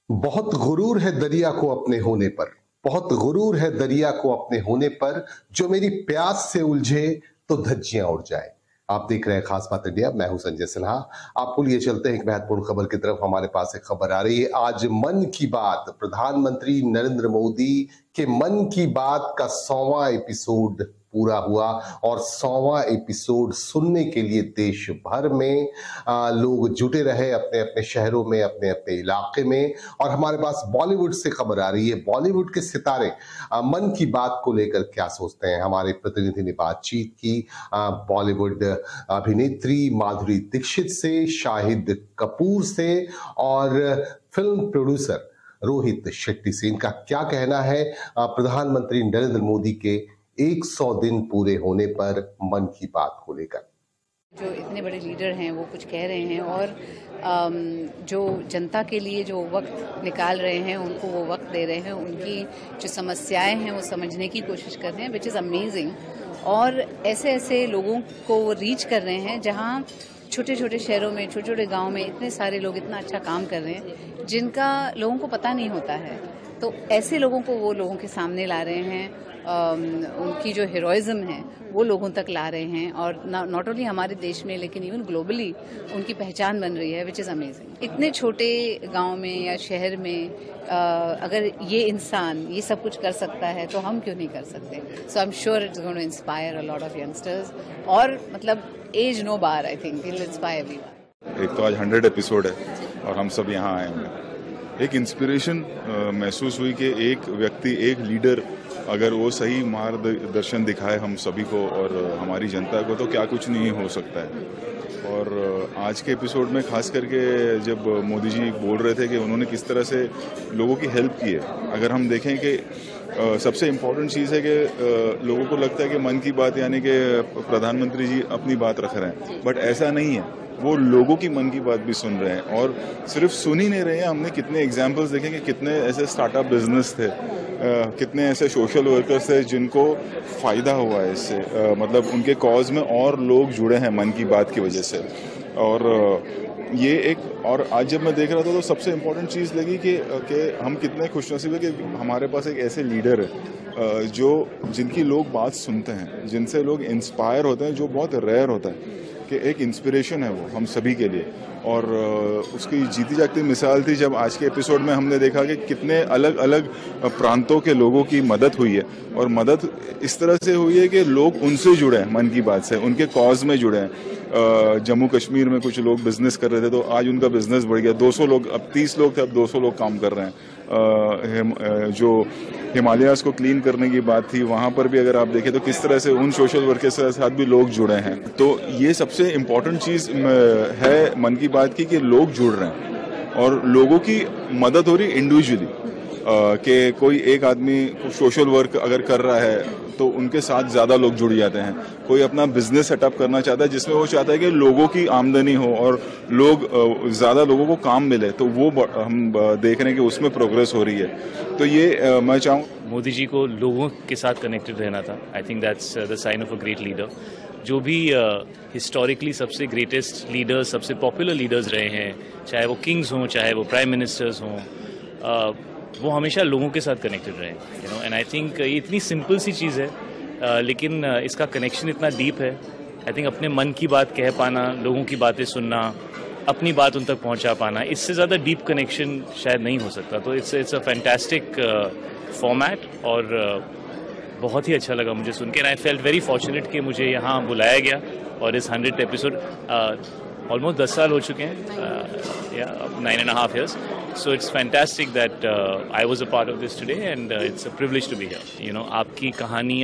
बहुत गुरूर है दरिया को अपने होने पर। बहुत गुरूर है दरिया को अपने होने पर। जो मेरी प्यास से उलझे तो धज्जियां उड़ जाए। आप देख रहे हैं खास बात इंडिया। मैं हूं संजय सिन्हा। आपको लिए चलते हैं एक महत्वपूर्ण खबर की तरफ। हमारे पास एक खबर आ रही है। आज मन की बात, प्रधानमंत्री नरेंद्र मोदी के मन की बात का 100वां एपिसोड पूरा हुआ और 100वां एपिसोड सुनने के लिए देश भर में लोग जुटे रहे, अपने अपने शहरों में, अपने अपने इलाके में। और हमारे पास बॉलीवुड से खबर आ रही है। बॉलीवुड के सितारे मन की बात को लेकर क्या सोचते हैं। हमारे प्रतिनिधि ने बातचीत की बॉलीवुड अभिनेत्री माधुरी दीक्षित से, शाहिद कपूर से और फिल्म प्रोड्यूसर रोहित शेट्टी से। इनका क्या कहना है प्रधानमंत्री नरेंद्र मोदी के 100 दिन पूरे होने पर मन की बात को लेकर। जो इतने बड़े लीडर हैं वो कुछ कह रहे हैं और जो जनता के लिए जो वक्त निकाल रहे हैं, उनको वो वक्त दे रहे हैं, उनकी जो समस्याएं हैं वो समझने की कोशिश कर रहे हैं, विच इज़ अमेजिंग। और ऐसे ऐसे लोगों को वो रीच कर रहे हैं जहाँ छोटे छोटे शहरों में, छोटे छोटे गाँव में इतने सारे लोग इतना अच्छा काम कर रहे हैं जिनका लोगों को पता नहीं होता है। तो ऐसे लोगों को वो लोगों के सामने ला रहे हैं, उनकी जो हीरोइज्म है वो लोगों तक ला रहे हैं। और नॉट ओनली हमारे देश में लेकिन इवन ग्लोबली उनकी पहचान बन रही है, विच इज़ अमेजिंग। इतने छोटे गांव में या शहर में अगर ये इंसान ये सब कुछ कर सकता है तो हम क्यों नहीं कर सकते। So I am sure it's going to inspire a lot of youngsters. और मतलब age no bar, I think it will inspire everyone. एक तो आज 100 एपिसोड है और हम सब यहाँ आए हैं। एक इंस्पिरेशन महसूस हुई कि एक व्यक्ति, एक लीडर अगर वो सही मार्गदर्शन दिखाए हम सभी को और हमारी जनता को, तो क्या कुछ नहीं हो सकता है। और आज के एपिसोड में खास करके जब मोदी जी बोल रहे थे कि उन्होंने किस तरह से लोगों की हेल्प की है, अगर हम देखें कि सबसे इम्पोर्टेंट चीज़ है कि लोगों को लगता है कि मन की बात यानी कि प्रधानमंत्री जी अपनी बात रख रहे हैं, बट ऐसा नहीं है। वो लोगों की मन की बात भी सुन रहे हैं और सिर्फ सुन ही नहीं रहे हैं। हमने कितने एग्जाम्पल्स देखे कि कितने ऐसे स्टार्टअप बिजनेस थे, कितने ऐसे सोशल वर्कर्स थे जिनको फ़ायदा हुआ है इससे, मतलब उनके कॉज में और लोग जुड़े हैं मन की बात की वजह से। और ये एक, और आज जब मैं देख रहा था तो सबसे इम्पोर्टेंट चीज़ लगी कि हम कितने खुशनसीब है कि हमारे पास एक ऐसे लीडर है जो जिनकी लोग बात सुनते हैं, जिनसे लोग इंस्पायर होते हैं, जो बहुत रेयर होता है कि एक इंस्पिरेशन है वो हम सभी के लिए। और उसकी जीती जागती मिसाल थी जब आज के एपिसोड में हमने देखा कि कितने अलग अलग प्रांतों के लोगों की मदद हुई है। और मदद इस तरह से हुई है कि लोग उनसे जुड़े हैं, मन की बात से, उनके कॉज में जुड़े हैं। जम्मू कश्मीर में कुछ लोग बिजनेस कर रहे थे तो आज उनका बिजनेस बढ़ गया। 200 लोग, अब 30 लोग थे, अब 200 लोग काम कर रहे हैं। जो हिमालयाज को क्लीन करने की बात थी, वहाँ पर भी अगर आप देखें तो किस तरह से उन सोशल वर्कर्स के साथ भी लोग जुड़े हैं। तो ये सबसे इम्पोर्टेंट चीज़ है मन की बात की कि लोग जुड़ रहे हैं और लोगों की मदद हो रही इंडिविजुअली। कि कोई एक आदमी सोशल वर्क अगर कर रहा है तो उनके साथ ज़्यादा लोग जुड़ जाते हैं। कोई अपना बिजनेस सेटअप करना चाहता है जिसमें वो चाहता है कि लोगों की आमदनी हो और लोग ज़्यादा लोगों को काम मिले, तो वो हम देख रहे हैं कि उसमें प्रोग्रेस हो रही है। तो ये मैं चाहूँ मोदी जी को लोगों के साथ कनेक्टेड रहना था। I think that's the sign of a great leader. जो भी हिस्टोरिकली सबसे ग्रेटेस्ट लीडर्स, सबसे पॉपुलर लीडर्स रहे हैं, चाहे वो किंग्स हों, चाहे वो प्राइम मिनिस्टर्स हों, वो हमेशा लोगों के साथ कनेक्टेड रहे, you know. And I think ये इतनी सिंपल सी चीज़ है लेकिन इसका कनेक्शन इतना डीप है। आई थिंक अपने मन की बात कह पाना, लोगों की बातें सुनना, अपनी बात उन तक पहुंचा पाना, इससे ज़्यादा डीप कनेक्शन शायद नहीं हो सकता। तो इट्स अ फैंटास्टिक फॉर्मेट और बहुत ही अच्छा लगा मुझे सुन के। And I felt very fortunate कि मुझे यहाँ बुलाया गया और इस 100 एपिसोड, ऑलमोस्ट 10 साल हो चुके हैं, 9.5 years. So it's fantastic that I was a part of this today and it's a privilege to be here. You know, आपकी कहानी